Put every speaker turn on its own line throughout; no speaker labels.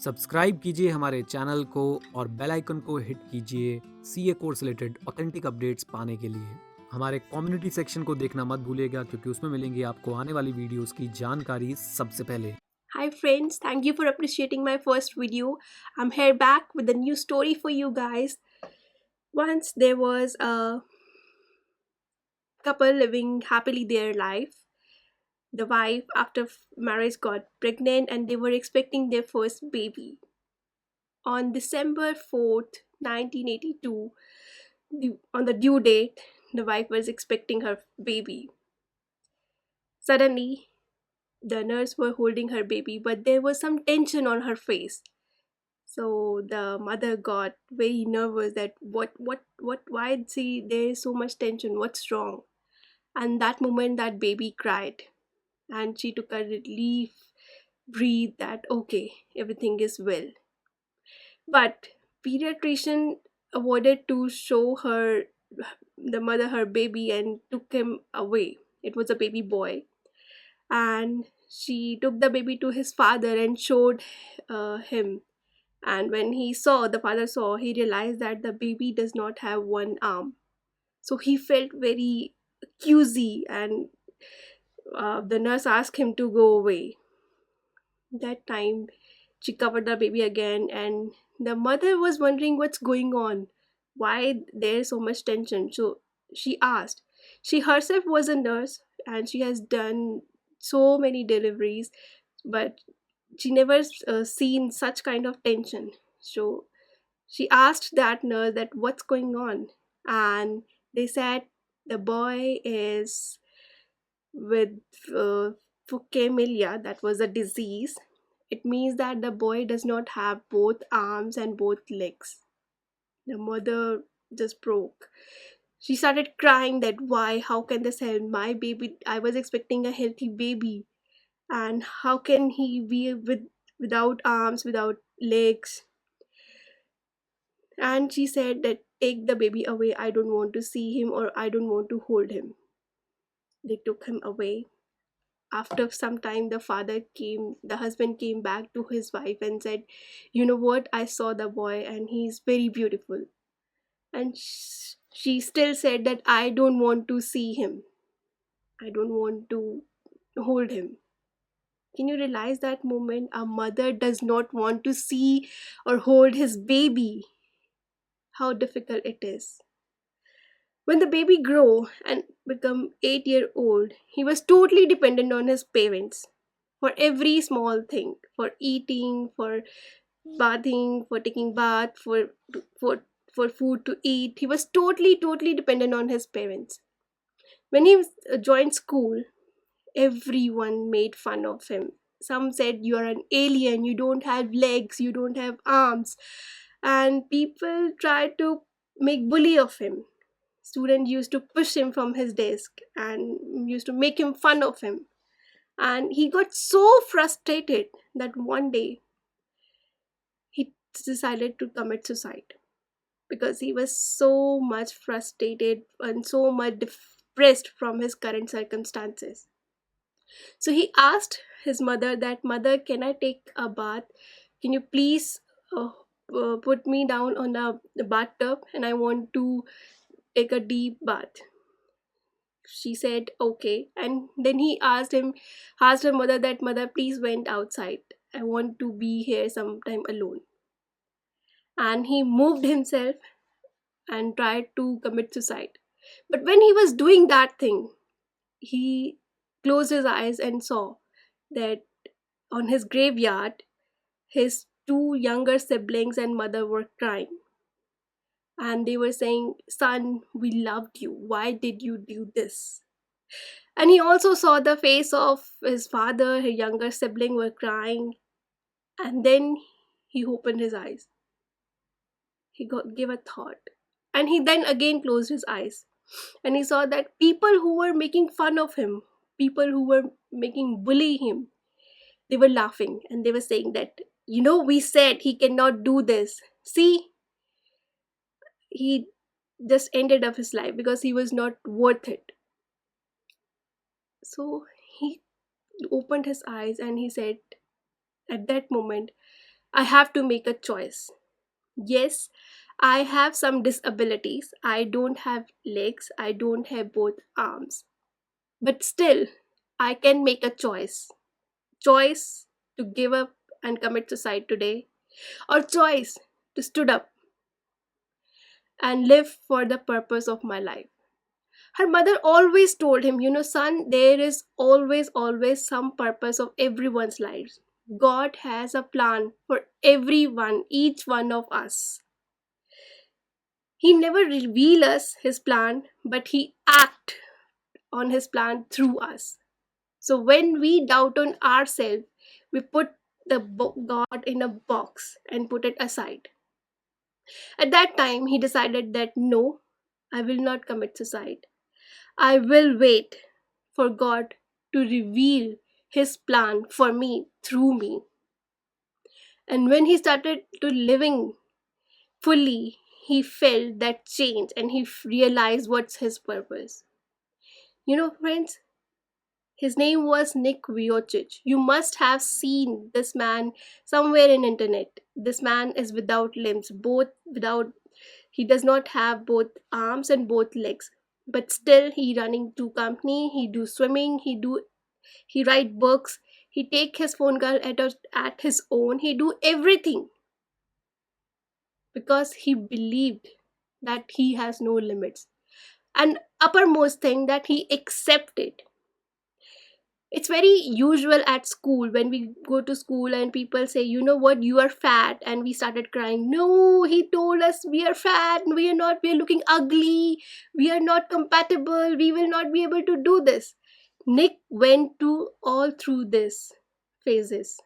Subscribe कीजिए हमारे channel को और बेल आइकन को हिट कीजिए CA course related authentic updates पाने के लिए। हमारे कम्युनिटी सेक्शन को देखना मत भूलिएगा क्योंकि उसमें मिलेंगी आपको आने वाली वीडियोस की जानकारी सबसे पहले।
Hi friends, thank you for appreciating my first video. I'm here back with a new story for you guys. Once there was a couple living happily their life. The wife after marriage got pregnant and they were expecting their first baby. On December 4th, 1982, on the due date, the wife was expecting her baby. Suddenly, the nurse were holding her baby, but there was some tension on her face. So the mother got very nervous that why see there is so much tension, what's wrong? And that moment that baby cried and she took a relief breathe that okay, everything is well. But pediatrician avoided to show her the mother her baby and took him away. It was a baby boy, and she took the baby to his father and showed him. And when the father saw, he realized that the baby does not have one arm. So he felt very queasy, and the nurse asked him to go away. That time, she covered the baby again, and the mother was wondering what's going on, why there's so much tension. So she asked. She herself was a nurse, and she has done so many deliveries, but she never seen such kind of tension. So she asked that nurse that what's going on, and they said the boy is with uh, Fucamilia, that was a disease. It means that the boy does not have both arms and both legs. The mother just broke. She started crying that why, how can this help my baby? I was expecting a healthy baby, and how can he be without arms, without legs? And she said that take the baby away, I don't want to see him or I don't want to hold him. They took him away. After some time the husband came back to his wife and said, you know what, I saw the boy and he's very beautiful. And she still said that I don't want to see him, I don't want to hold him. Can you realize that moment? A mother does not want to see or hold his baby. How difficult it is. When the baby grew and become 8 year old, he was totally dependent on his parents for every small thing, for eating, for bathing, for taking bath, for for food to eat. He was totally dependent on his parents. When he joined school, everyone made fun of him. Some said you are an alien, you don't have legs, you don't have arms, and people tried to make bully of him. Student used to push him from his desk and used to make him fun of him. And he got so frustrated that one day he decided to commit suicide because he was so much frustrated and so much depressed from his current circumstances. So he asked his mother that mother, can I take a bath? Can you please put me down on the bathtub and I want to take a deep bath. She said okay, and then he asked her mother that mother, please went outside, I want to be here sometime alone. And he moved himself and tried to commit suicide. But when he was doing that thing, he closed his eyes and saw that on his graveyard his two younger siblings and mother were crying, and they were saying, son, we loved you, why did you do this? And he also saw the face of his father, his younger sibling were crying. And then he opened his eyes. Gave a thought. And he then again closed his eyes. And he saw that people who were making fun of him, people who were making bully him, they were laughing and they were saying that, we said he cannot do this. See, he just ended up his life because he was not worth it. So he opened his eyes and he said, at that moment, I have to make a choice. Yes, I have some disabilities. I don't have legs, I don't have both arms. But still, I can make a choice. Choice to give up and commit suicide today, or choice to stood up and live for the purpose of my life. Her mother always told him, son, there is always some purpose of everyone's lives. God has a plan for everyone, each one of us. He never reveal us his plan, but he act on his plan through us. So when we doubt on ourselves, we put the God in a box and put it aside. At that time, he decided that no, I will not commit suicide. I will wait for God to reveal his plan for me through me. And when he started to living fully, he felt that change and he realized what's his purpose. Friends, his name was Nick Vujicic. You must have seen this man somewhere in internet. This man is without limbs, both without he does not have both arms and both legs. But still he running to company, he do swimming, he write books, he take his phone call at his own, he do everything because he believed that he has no limits. And uppermost thing that he accepted. It's very usual at school when we go to school and people say, you know what, you are fat, and we started crying. No, he told us we are fat, we are not, we are looking ugly, we are not compatible, we will not be able to do this. Nick went to all through this phases.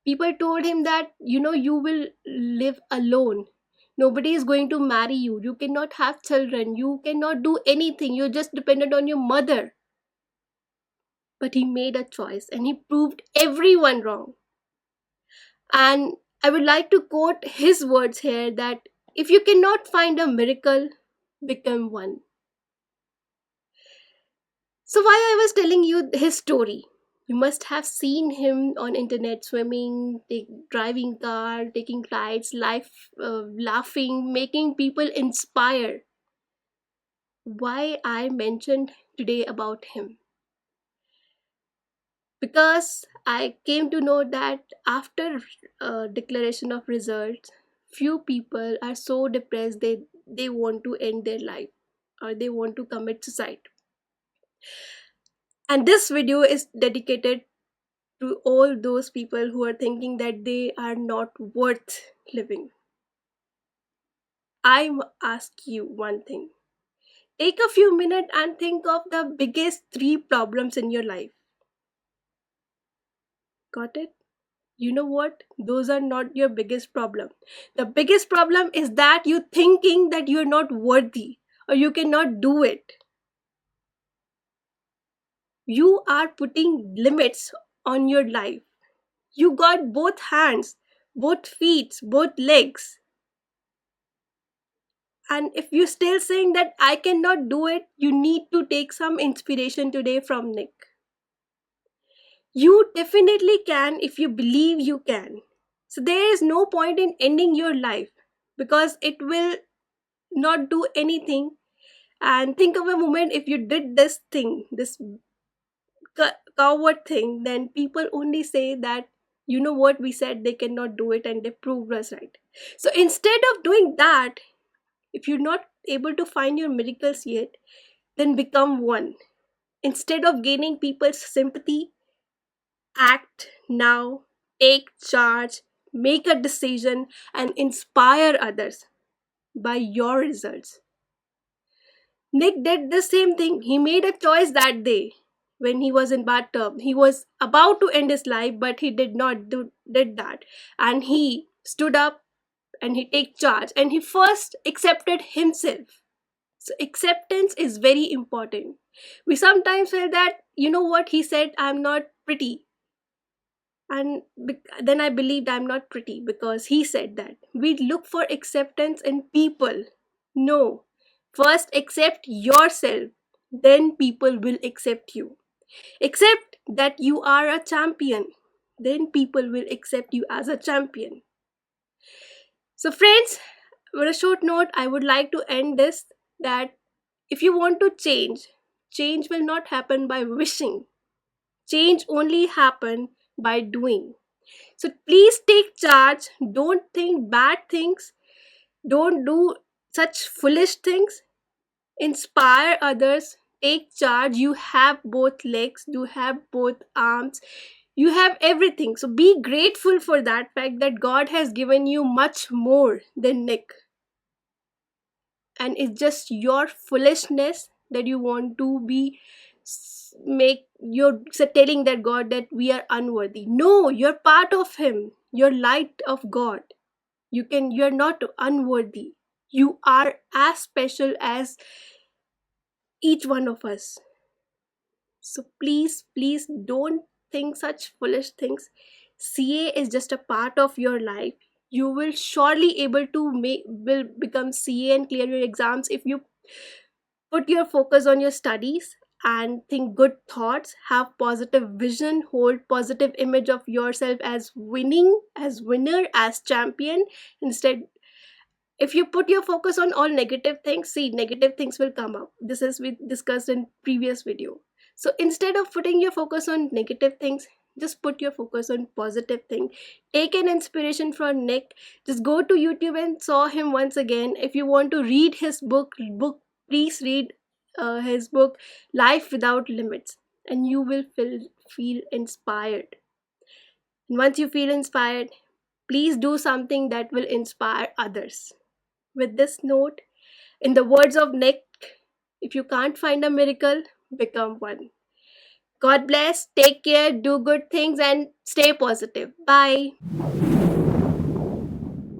People told him that, you will live alone. Nobody is going to marry you. You cannot have children. You cannot do anything. You're just dependent on your mother. But he made a choice and he proved everyone wrong. And I would like to quote his words here that if you cannot find a miracle, become one. So why I was telling you his story? You must have seen him on internet swimming, driving car, taking flights, laughing, making people inspire. Why I mentioned today about him? Because I came to know that after declaration of results, few people are so depressed they want to end their life or they want to commit suicide. And this video is dedicated to all those people who are thinking that they are not worth living. I ask you one thing. Take a few minutes and think of the biggest 3 problems in your life. Got it? You know what? Those are not your biggest problem. The biggest problem is that you thinking that you're not worthy or you cannot do it. You are putting limits on your life. You got both hands, both feet, both legs. And if you're still saying that I cannot do it, you need to take some inspiration today from Nick. You definitely can if you believe you can. So there is no point in ending your life because it will not do anything. And think of a moment if you did this thing, this coward thing, then people only say that, you know what, we said they cannot do it and they proved us right. So instead of doing that, if you're not able to find your miracles yet, then become one. Instead of gaining people's sympathy, act now, take charge, make a decision, and inspire others by your results. Nick did the same thing. He made a choice that day when he was in bathtub. He was about to end his life, but he did not did that. And he stood up and he take charge and he first accepted himself. So acceptance is very important. We sometimes feel that, you know what, he said, I'm not pretty. And then I believed I'm not pretty because he said that. We look for acceptance in people. No. First accept yourself, then people will accept you. Accept that you are a champion. then people will accept you as a champion. So, friends, with a short note, I would like to end this that if you want to change, change will not happen by wishing. Change only happen by doing. So please take charge. Don't think bad things. Don't do such foolish things. Inspire others. Take charge. You have both legs. You have both arms. You have everything. So be grateful for that fact that God has given you much more than Nick. And it's just your foolishness that you want to be make you're telling that God that we are unworthy. No, you're part of him. You're light of God. You're not unworthy. You are as special as each one of us. So please don't think such foolish things. CA is just a part of your life. You will surely able to will become CA and clear your exams if you put your focus on your studies and think good thoughts, have positive vision, hold positive image of yourself as winning, as winner, as champion. Instead, if you put your focus on all negative things, see, negative things will come up. This is we discussed in previous video. So instead of putting your focus on negative things, just put your focus on positive thing. Take an inspiration from Nick. Just go to YouTube and saw him once again. If you want to read his book, please read his book Life Without Limits, and you will feel inspired. And once you feel inspired, please do something that will inspire others. With this note, in the words of Nick, if you can't find a miracle, become one. God bless, take care, do good things, and stay positive. Bye.